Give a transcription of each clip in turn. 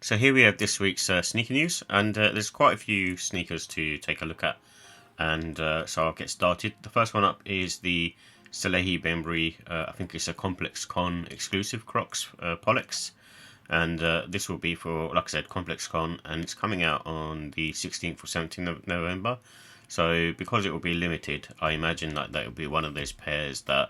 So here we have this week's sneaker news, and there's quite a few sneakers to take a look at, and so I'll get started. The first one up is the Salehe Bembury, I think it's a Complex Con exclusive Crocs Pollex, and this will be for, like I said, Complex Con, and it's coming out on the 16th or 17th of November. So because it will be limited, I imagine that will be one of those pairs that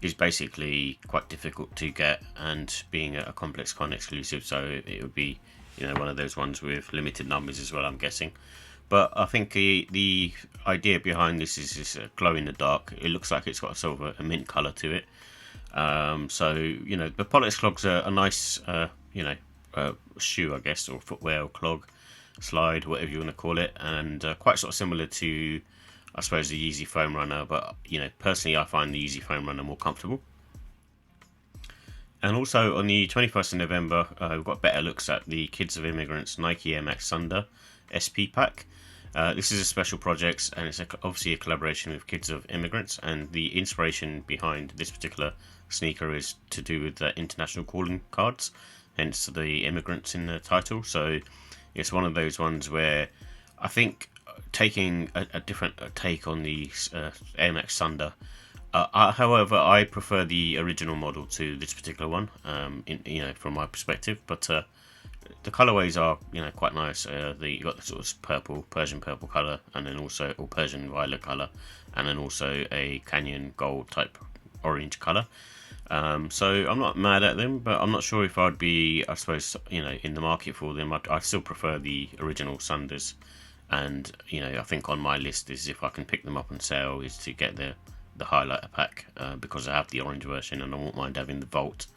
is basically quite difficult to get, and being a Complex Con exclusive, so it would be, one of those ones with limited numbers as well, I'm guessing. But I think the idea behind this is this glow in the dark. It looks like it's got sort of a mint colour to it. So the Pollex clogs are a nice shoe, I guess, or footwear or clog, slide, whatever you want to call it, and quite sort of similar to, I suppose, the Yeezy Foam Runner, but personally I find the Yeezy Foam Runner more comfortable. And also on the 21st of November, we've got better looks at the Kids of Immigrants Nike Air Max Sunder SP pack. This is a special project, and it's obviously a collaboration with Kids of Immigrants, and the inspiration behind this particular sneaker is to do with the international calling cards, hence the immigrants in the title. So it's one of those ones where I think taking a different take on the Air Max Sunder. However, I prefer the original model to this particular one, from my perspective. But the colorways are, quite nice. You got the sort of Persian purple color, and then also Persian violet color, and then also a Canyon gold type orange color. So I'm not mad at them, but I'm not sure if I'd be, I suppose, in the market for them. I still prefer the original Sunders, and I think on my list is, if I can pick them up on sale, is to get the highlighter pack, because I have the orange version and I won't mind having the Volt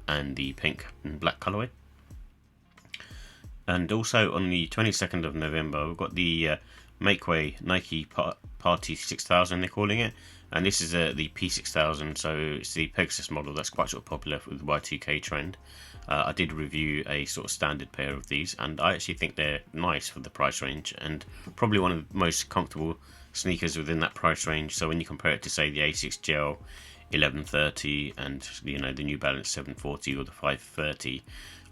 and the pink and black colorway. And also on the 22nd of November, we've got the Makeway Nike Party 6000, they're calling it, and this is the P6000, so it's the Pegasus model that's quite sort of popular with the Y2K trend. I did review a sort of standard pair of these, and I actually think they're nice for the price range, and probably one of the most comfortable sneakers within that price range. So when you compare it to, say, the Asics Gel 1130 and the New Balance 740 or the 530,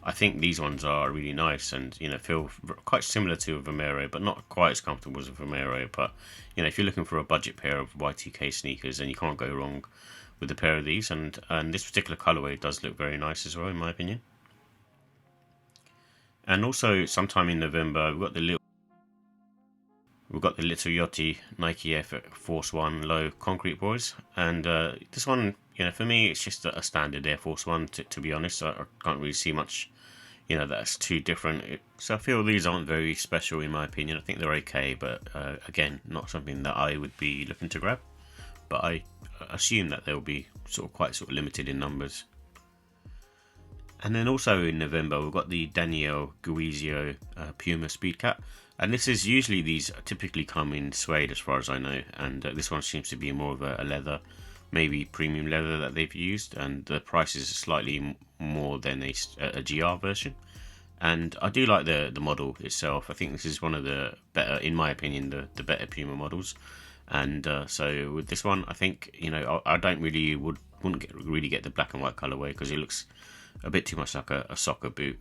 I think these ones are really nice, and feel quite similar to a Vero, but not quite as comfortable as a Vero. But if you're looking for a budget pair of Y2K sneakers, then you can't go wrong with a pair of these, and this particular colorway does look very nice as well, in my opinion. And also sometime in November, we've got the Lil Yachty Nike Air Force One Low Concrete Boys, and this one, for me, it's just a standard Air Force One. To be honest, I can't really see much, that's too different. So I feel these aren't very special in my opinion. I think they're okay, but again, not something that I would be looking to grab. But I assume that they'll be quite limited in numbers. And then also in November, we've got the Danielle Guizio Puma Speedcat. And this is usually, these typically come in suede as far as I know. And this one seems to be more of a leather, maybe premium leather that they've used. And the price is slightly more than a GR version. And I do like the model itself. I think this is one of the better, in my opinion, the better Puma models. And so with this one, I think, I don't really, wouldn't really get the black and white colorway, because it looks a bit too much like a soccer boot,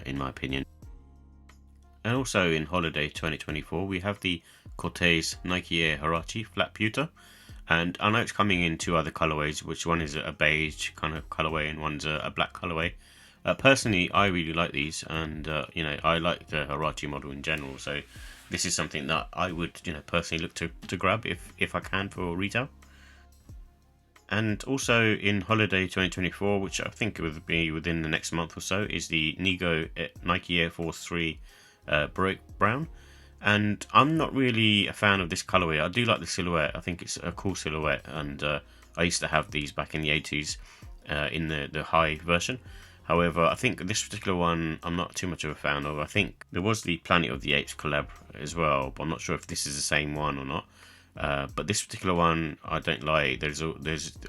in my opinion. And also in holiday 2024, we have the Cortez Nike Air Huarache Flat Pewter, and I know it's coming in two other colorways, which one is a beige kind of colorway and one's a black colorway. Personally, I really like these, and I like the Huarache model in general, so this is something that I would personally look to grab if I can for retail. And also in holiday 2024, which I think would be within the next month or so, is the Nigo Nike Air Force 3 Brick Brown. And I'm not really a fan of this colorway. I do like the silhouette. I think it's a cool silhouette, and I used to have these back in the 80s in the high version. However, I think this particular one I'm not too much of a fan of. I think there was the Planet of the Apes collab as well, but I'm not sure if this is the same one or not. But this particular one I don't like. There's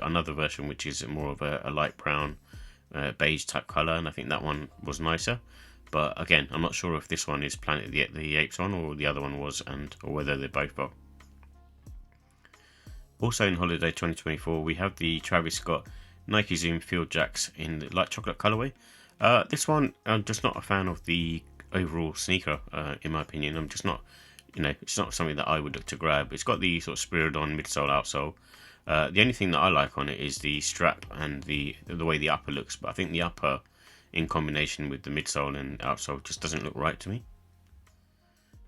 another version which is more of a light brown, beige type colour, and I think that one was nicer. But again, I'm not sure if this one is Planet of the Apes one or the other one was, or whether they both are. Also in holiday 2024, we have the Travis Scott Nike Zoom Field Jaxx in the light chocolate colourway. This one, I'm just not a fan of the overall sneaker, in my opinion. I'm just not, it's not something that I would look to grab. It's got the sort of Spiridon midsole, outsole. The only thing that I like on it is the strap and the way the upper looks, but I think the upper, in combination with the midsole and outsole, just doesn't look right to me.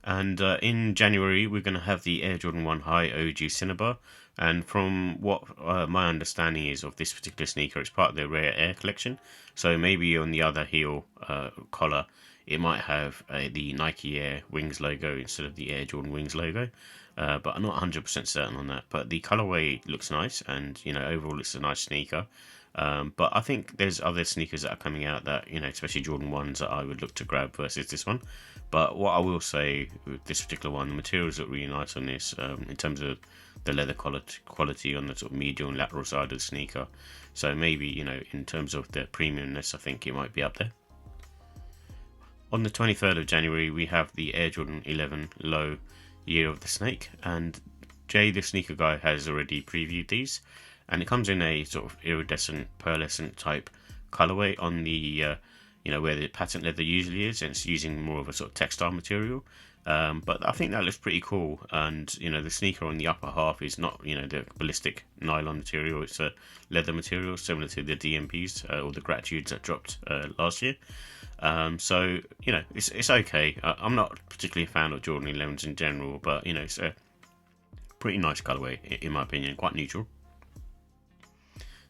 And in January, we're going to have the Air Jordan 1 High OG Cinnabar. And from what my understanding is of this particular sneaker, it's part of their Rare Air collection. So maybe on the other heel collar, it might have the Nike Air Wings logo instead of the Air Jordan Wings logo. But I'm not 100% certain on that. But the colorway looks nice, and overall it's a nice sneaker. But I think there's other sneakers that are coming out that, especially Jordan 1s, that I would look to grab versus this one. But what I will say with this particular one, the materials look really nice on this, in terms of the leather quality on the sort of medial and lateral side of the sneaker. So maybe, in terms of the premiumness, I think it might be up there. On the 23rd of January, we have the Air Jordan 11 Low Year of the Snake. And Jay, the sneaker guy, has already previewed these. And it comes in a sort of iridescent, pearlescent type colorway on the, where the patent leather usually is, and it's using more of a sort of textile material. But I think that looks pretty cool. And, the sneaker on the upper half is not, the ballistic nylon material. It's a leather material similar to the DMPs or the Gratitudes that dropped last year. So, it's okay. I'm not particularly a fan of Jordan 11s in general, but, it's a pretty nice colorway, in my opinion, quite neutral.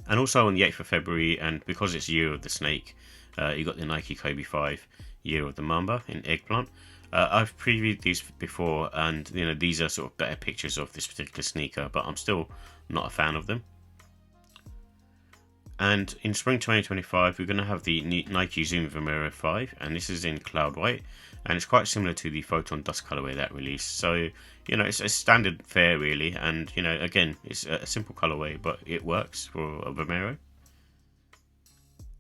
And also on the 8th of February, and because it's Year of the Snake, you got the Nike Kobe 5 Year of the Mamba in Eggplant. I've previewed these before, and these are sort of better pictures of this particular sneaker, but I'm still not a fan of them. And in spring 2025, we're going to have the Nike Zoom Vomero 5, and this is in Cloud White, and it's quite similar to the Photon Dust colorway that released. So, it's a standard fare really, and again, it's a simple colorway, but it works for a Vomero.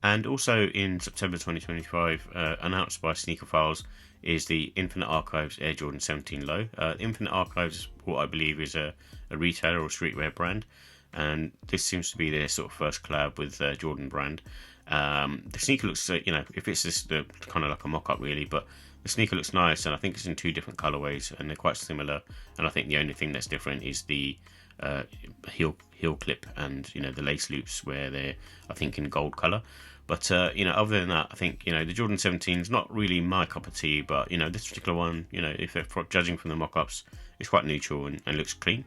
And also in September 2025, announced by Sneaker Files, is the Infinite Archives Air Jordan 17 Low. Infinite Archives, what I believe, is a retailer or streetwear brand, and this seems to be their sort of first collab with Jordan brand. The sneaker looks, if it's just kind of like a mock-up really, but the sneaker looks nice, and I think it's in 2 different colorways, and they're quite similar. And I think the only thing that's different is the heel clip and the lace loops, where they're, I think, in gold color. But other than that, I think the Jordan 17 is not really my cup of tea. But this particular one, if they're judging from the mock-ups, it's quite neutral and looks clean.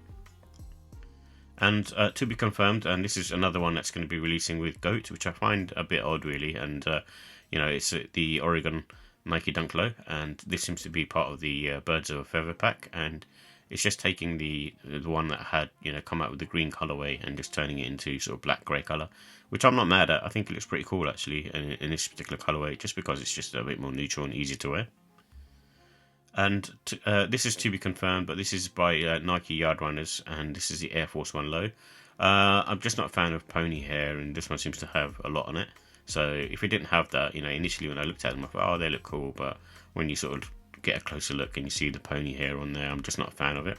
And to be confirmed, and this is another one that's going to be releasing with Goat, which I find a bit odd really. And it's the Oregon Nike Dunk Low, and this seems to be part of the Birds of a Feather pack, and it's just taking the one that had come out with the green colorway and just turning it into sort of black grey color, which I'm not mad at. I think it looks pretty cool actually in this particular colorway, just because it's just a bit more neutral and easy to wear. And this is to be confirmed, but this is by Nike Yardrunners, and this is the Air Force 1 Low. I'm just not a fan of pony hair, and this one seems to have a lot on it. So if it didn't have that, initially when I looked at them, I thought, oh, they look cool, but when you sort of get a closer look and you see the pony hair on there, I'm just not a fan of it.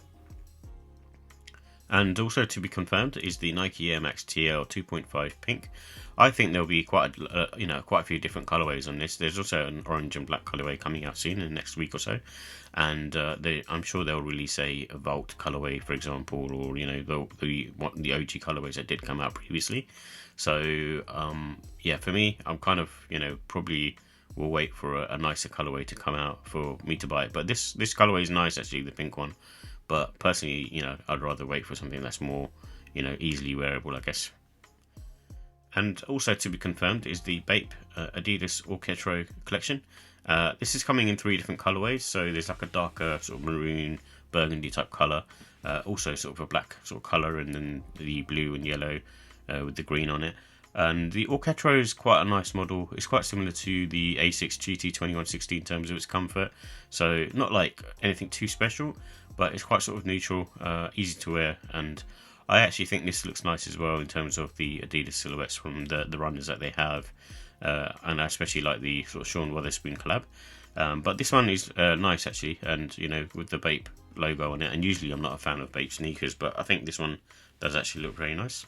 And also to be confirmed is the Nike Air Max TL 2.5 Pink. I think there'll be quite a few different colorways on this. There's also an orange and black colorway coming out soon in the next week or so, and I'm sure they'll release a Vault colorway, for example, or the OG colorways that did come out previously. So yeah, for me, I'm kind of probably will wait for a nicer colorway to come out for me to buy it. But this colorway is nice actually, the pink one. But personally, I'd rather wait for something that's more, easily wearable, I guess. And also to be confirmed is the Bape Adidas Orketro collection. This is coming in 3 different colorways. So there's like a darker sort of maroon, burgundy type color. Also sort of a black sort of color, and then the blue and yellow with the green on it. And the Orketro is quite a nice model. It's quite similar to the Asics GT2160 in terms of its comfort. So not like anything too special, but it's quite sort of neutral, easy to wear. And I actually think this looks nice as well in terms of the Adidas silhouettes from the runners that they have. And I especially like the sort of Sean Wotherspoon collab. But this one is nice actually, and with the Bape logo on it. And usually I'm not a fan of Bape sneakers, but I think this one does actually look very nice.